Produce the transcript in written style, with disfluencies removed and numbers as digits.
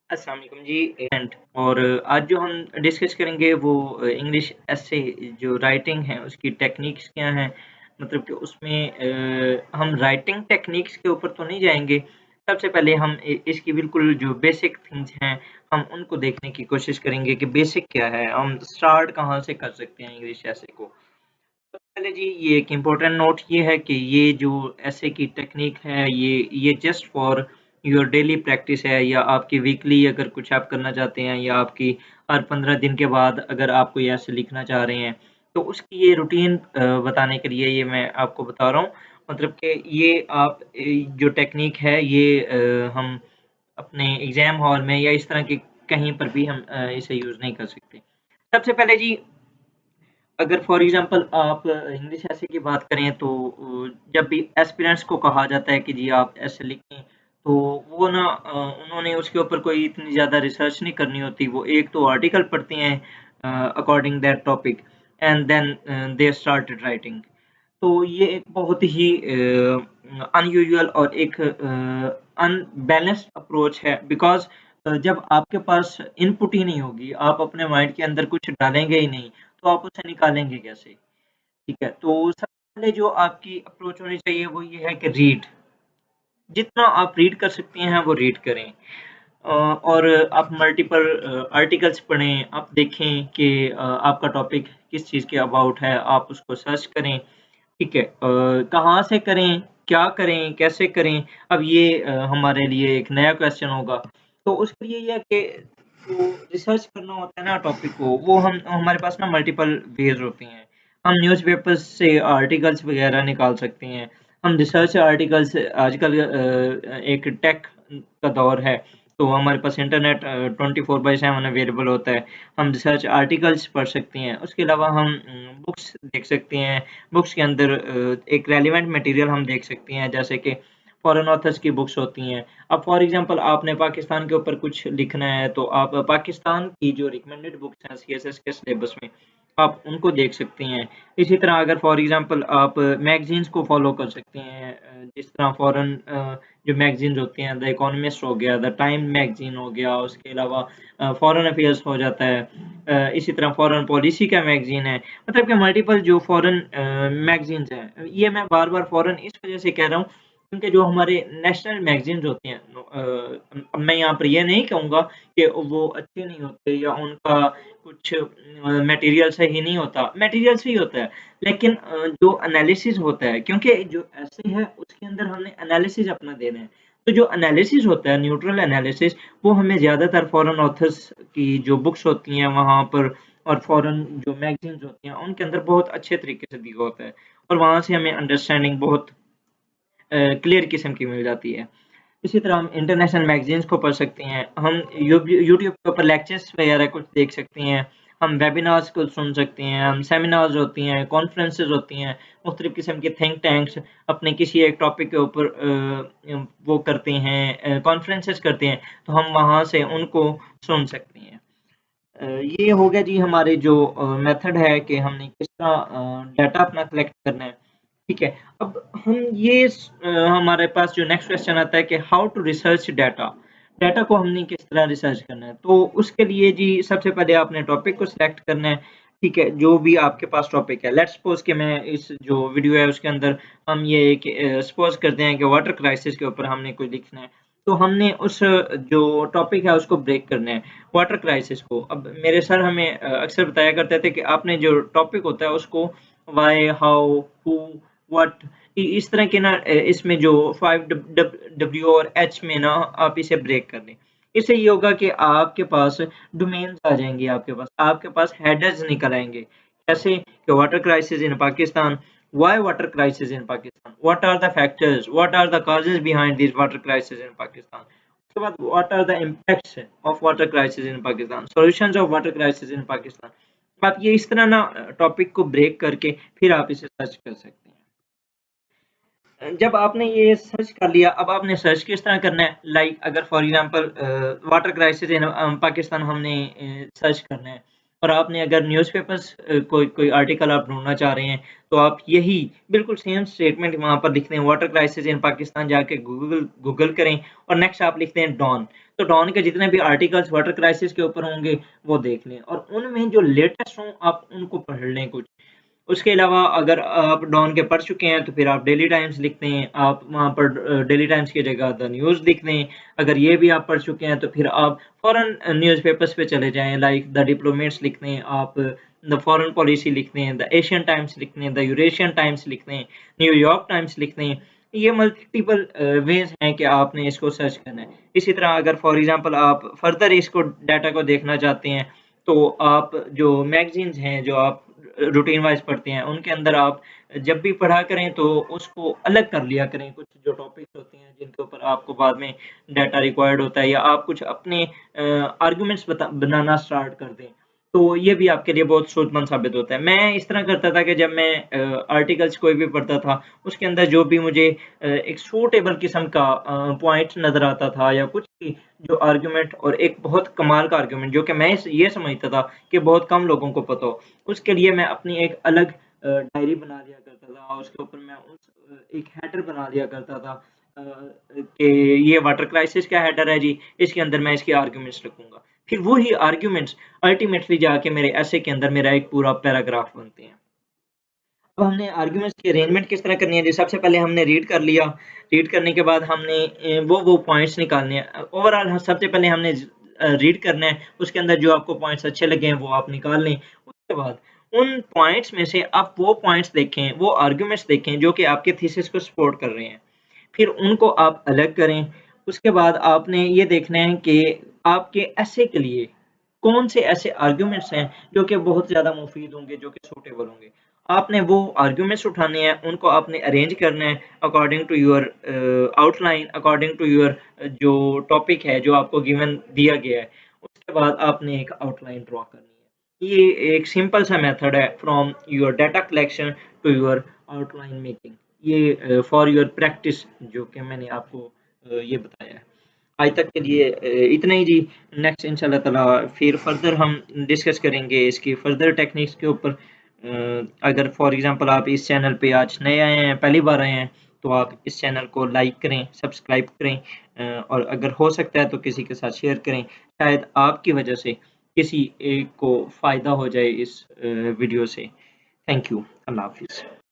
अस्सलाम वालेकुम जी एंड और आज जो हम डिस्कस करेंगे वो इंग्लिश एसे जो राइटिंग है उसकी टेक्निक्स क्या हैं मतलब कि उसमें हम राइटिंग टेक्निक्स के ऊपर तो नहीं जाएंगे। सबसे पहले हम इसकी बिल्कुल जो बेसिक थिंग्स हैं हम उनको देखने की कोशिश करेंगे कि बेसिक क्या है, हम स्टार्ट कहाँ से कर सकते हैं इंग्लिश एसे को। सबसे पहले जी ये एक इम्पोर्टेंट नोट ये है कि ये जो ऐसे की टेक्निक है ये just for your daily practice है या आपकी वीकली अगर कुछ आप करना चाहते हैं या आपकी हर 15 दिन के बाद अगर आप कोई ऐसे लिखना चाह रहे हैं तो उसकी ये रूटीन बताने के लिए ये मैं आपको बता रहा हूँ। मतलब कि ये आप जो टेक्निक है ये हम अपने एग्जाम हॉल में या इस तरह के कहीं पर भी हम इसे यूज़ नहीं कर सकते। सबसे पहले जी अगर फॉर एग्ज़ाम्पल आप इंग्लिश ऐसे की बात करें तो जब भी एस्पिरेंट्स को कहा जाता है कि जी आप ऐसे लिखें, तो वो ना उन्होंने उसके ऊपर कोई इतनी ज़्यादा रिसर्च नहीं करनी होती। वो एक तो आर्टिकल पढ़ते हैं according that topic and then they started writing. तो ये एक बहुत ही अनयूजुअल और एक अनबैलेंस्ड अप्रोच है बिकॉज़ जब आपके पास इनपुट ही नहीं होगी, आप अपने माइंड के अंदर कुछ डालेंगे ही नहीं, तो आप उसे निकालेंगे कैसे? ठीक है, तो सबसे पहले जो आपकी अप्रोच होनी चाहिए वो ये है कि रीड, जितना आप रीड कर सकते हैं वो रीड करें। और आप मल्टीपल आर्टिकल्स पढ़ें, आप देखें कि आपका टॉपिक किस चीज़ के अबाउट है, आप उसको सर्च करें, ठीक है। कहाँ से करें, क्या करें, कैसे करें? अब ये हमारे लिए एक नया क्वेश्चन होगा, तो उसके लिए ये है कि जो रिसर्च करना होता है ना टॉपिक को, वो हम हमारे पास ना मल्टीपल वेज़ होती हैं। हम न्यूज़पेपर्स से आर्टिकल्स वगैरह निकाल सकते हैं, हम रिसर्च आर्टिकल्स आजकल एक टेक का दौर है, तो हमारे पास इंटरनेट 24/7 अवेलेबल होता है। हम रिसर्च आर्टिकल्स पढ़ सकते हैं, उसके अलावा हम बुक्स देख सकते हैं। बुक्स के अंदर एक रेलेवेंट मटेरियल हम देख सकते हैं, जैसे कि फॉरेन ऑथर्स की बुक्स होती हैं। अब फॉर एग्ज़ाम्पल आपने पाकिस्तान के ऊपर कुछ लिखना है, तो आप पाकिस्तान की जो रिकमेंडेड बुक्स हैं सीएसएस के सिलेबस में, आप उनको देख सकते हैं। इसी तरह अगर फॉर एग्ज़ाम्पल आप मैगज़ीन्स को फ़ॉलो कर सकते हैं, जिस तरह फॉरेन जो मैगज़ीन्स होती हैं, द इकोनॉमिस्ट हो गया, द टाइम मैगज़ीन हो गया, उसके अलावा फॉरेन अफेयर्स हो जाता है। इसी तरह फॉरेन पॉलिसी का मैगज़ीन है, मतलब कि मल्टीपल जो फॉरेन मैगज़ीन्स हैं, ये मैं बार-बार फॉरेन इस वज़ह से कह रहा हूँ, क्योंकि जो हमारे नेशनल मैगज़ीन्स होते हैं अब मैं यहाँ पर ये नहीं कहूँगा कि वो अच्छे नहीं होते या उनका कुछ मटेरियल सही नहीं होता, मटेरियल सही होता है, लेकिन जो एनालिसिस होता है क्योंकि जो ऐसे है उसके अंदर हमने एनालिसिस अपना देना है। तो जो एनालिसिस होता है न्यूट्रल एनालिसिस वो हमें ज़्यादातर फॉरेन ऑथर्स की जो बुक्स होती हैं वहाँ पर और फॉरेन जो मैगज़ीन्स होती हैं उनके अंदर बहुत अच्छे तरीके से दिया होता है और वहाँ से हमें अंडरस्टैंडिंग बहुत क्लियर किस्म की मिल जाती है। इसी तरह हम इंटरनेशनल मैगज़ीन्स को पढ़ सकते हैं, हम यूट्यूब के ऊपर लेक्चर्स वगैरह कुछ देख सकते हैं, हम वेबिनार्स को सुन सकते हैं, हम सेमिनार्स होती हैं, कॉन्फ्रेंसेस होती हैं, मुख्तलिफ़ किस्म के थिंक टैंक्स अपने किसी एक टॉपिक के ऊपर वो करते हैं, कॉन्फ्रेंसेस करते हैं, तो हम वहाँ से उनको सुन सकते हैं। ये हो गया जी हमारे जो मेथड है कि हमने किस तरह डाटा अपना कलेक्ट करना है, ठीक है। अब हम हमारे पास जो नेक्स्ट क्वेश्चन आता है कि how to research data, data को हमने किस तरह रिसर्च करना है, तो उसके लिए जी सबसे पहले आपने टॉपिक को सिलेक्ट करना है, ठीक है, जो भी आपके पास टॉपिक है। लेट्स सपोज कि मैं इस जो वीडियो है उसके अंदर हम ये एक सपोज करते हैं कि वाटर क्राइसिस के ऊपर हमने कुछ लिखना है, तो हमने उस जो टॉपिक है उसको ब्रेक करना है वाटर क्राइसिस को। अब मेरे सर हमें अक्सर बताया करते थे कि आपने जो टॉपिक होता है उसको why, how, who, what is तरह के ना इसमें जो 5 डब्ल्यू और एच में ना आप इसे ब्रेक कर दें। इससे ये होगा कि आपके पास डोमेन्स आ जाएँगे आपके पास हेडर्स निकल आएँगे। कैसे कि water crisis in Pakistan, why water crisis in Pakistan, what are the factors, what are the causes behind this water crisis in Pakistan. उसके बाद what are the impacts of water crisis in Pakistan, solutions of water crisis in Pakistan. आप ये इस तरह ना topic को break करके फिर आप इसे सर्च कर सकते हैं। जब आपने ये सर्च कर लिया, अब आपने सर्च किस तरह करना है, लाइक अगर for example water crisis in Pakistan हमने सर्च करना है और आपने अगर न्यूज़पेपर्स कोई कोई आर्टिकल आप ढूँढना चाह रहे हैं, तो आप यही बिल्कुल सेम स्टेटमेंट वहाँ पर लिखते हैं वाटर क्राइसिस इन पाकिस्तान जाके गूगल गूगल करें और नेक्स्ट आप लिखते हैं डॉन। तो डॉन के जितने भी आर्टिकल्स वाटर क्राइसिस के ऊपर होंगे, वो देख लें और उनमें जो लेटेस्ट हों आप उनको पढ़ लें कुछ। उसके अलावा अगर आप डॉन के पढ़ चुके हैं तो फिर आप डेली टाइम्स लिखते हैं, आप वहाँ पर डेली टाइम्स की जगह द न्यूज़ लिख दें। अगर ये भी आप पढ़ चुके हैं तो फिर आप फ़ॉरेन न्यूज़पेपर्स पे चले जाएँ, लाइक द डिप्लोमेट्स लिख दें, आप द फ़ॉरेन पॉलिसी लिख दें, द एशियन टाइम्स लिख दें, द यूरेशियन टाइम्स लिख दें, न्यूयॉर्क टाइम्स लिख दें। ये मल्टीपल वेज़ हैं कि आपने इसको सर्च करना है। इसी तरह अगर फॉर एग्ज़ाम्पल आप फर्दर इसको डाटा को देखना चाहते हैं, तो आप जो मैगज़ीन्स हैं, जो आप रूटीन वाइज़ पढ़ते हैं, उनके अंदर आप जब भी पढ़ा करें तो उसको अलग कर लिया करें। कुछ जो टॉपिक्स होते हैं जिनके ऊपर आपको बाद में डाटा रिक्वायर्ड होता है या आप कुछ अपने आर्गुमेंट्स बनाना स्टार्ट कर दें, तो ये भी आपके लिए बहुत सूझबूझ साबित होता है। मैं इस तरह करता था कि जब मैं आर्टिकल्स कोई भी पढ़ता था, उसके अंदर जो भी मुझे एक सूटेबल किस्म का पॉइंट नज़र आता था या कुछ भी जो आर्गुमेंट और एक बहुत कमाल का आर्गुमेंट जो कि मैं ये समझता था कि बहुत कम लोगों को पता हो, उसके लिए मैं अपनी एक अलग डायरी बना लिया करता था। उसके ऊपर मैं एक हेडर बना लिया करता था कि ये वाटर क्राइसिस का हेडर है जी, इसके अंदर मैं इसके आर्गुमेंट्स रखूँगा। फिर वही आर्गुमेंट्स अल्टीमेटली जाके मेरे एसे के अंदर मेरा एक पूरा पैराग्राफ बनते हैं। अब हमने आर्गुमेंट्स की अरेंजमेंट किस तरह करनी है जी, सबसे पहले हमने रीड कर लिया, रीड करने के बाद हमने वो पॉइंट्स निकालने हैं। ओवरऑल ह सबसे पहले हमने रीड करना है, उसके अंदर जो आपको पॉइंट्स अच्छे लगे हैं, वो आप निकाल लें। उसके बाद उन पॉइंट्स में से आप वो पॉइंट्स देखें, वो आर्गुमेंट्स देखें, जो कि आपके थीसिस को सपोर्ट कर रहे हैं। फिर उनको आप अलग करें, उसके बाद आपने ये देखना है कि आपके एसे के लिए कौन से ऐसे आर्गुमेंट्स हैं जो कि बहुत ज़्यादा मुफ़ीद होंगे, जो कि सूटेबल होंगे। आपने वो आर्गुमेंट्स उठाने हैं, उनको आपने अरेंज करना है according to your outline, according to your जो टॉपिक है, जो आपको गिवन दिया गया है। उसके बाद आपने एक आउटलाइन ड्रॉ करनी है। ये एक सिंपल सा मेथड है from your data collection to your outline making. ये फॉर योर प्रैक्टिस जो कि मैंने आपको ये बताया है। आज तक के लिए इतना ही जी। नेक्स्ट इंशाल्लाह ताला फिर फर्दर हम डिस्कस करेंगे इसकी फर्दर टेक्निक्स के ऊपर। अगर फॉर एग्ज़ाम्पल आप इस चैनल पे आज नए आए हैं, पहली बार आए हैं, तो आप इस चैनल को लाइक करें, सब्सक्राइब करें और अगर हो सकता है तो किसी के साथ शेयर करें। शायद आपकी वजह से किसी एक को फ़ायदा हो जाए इस वीडियो से। Thank you. अल्लाह हाफ़िज़।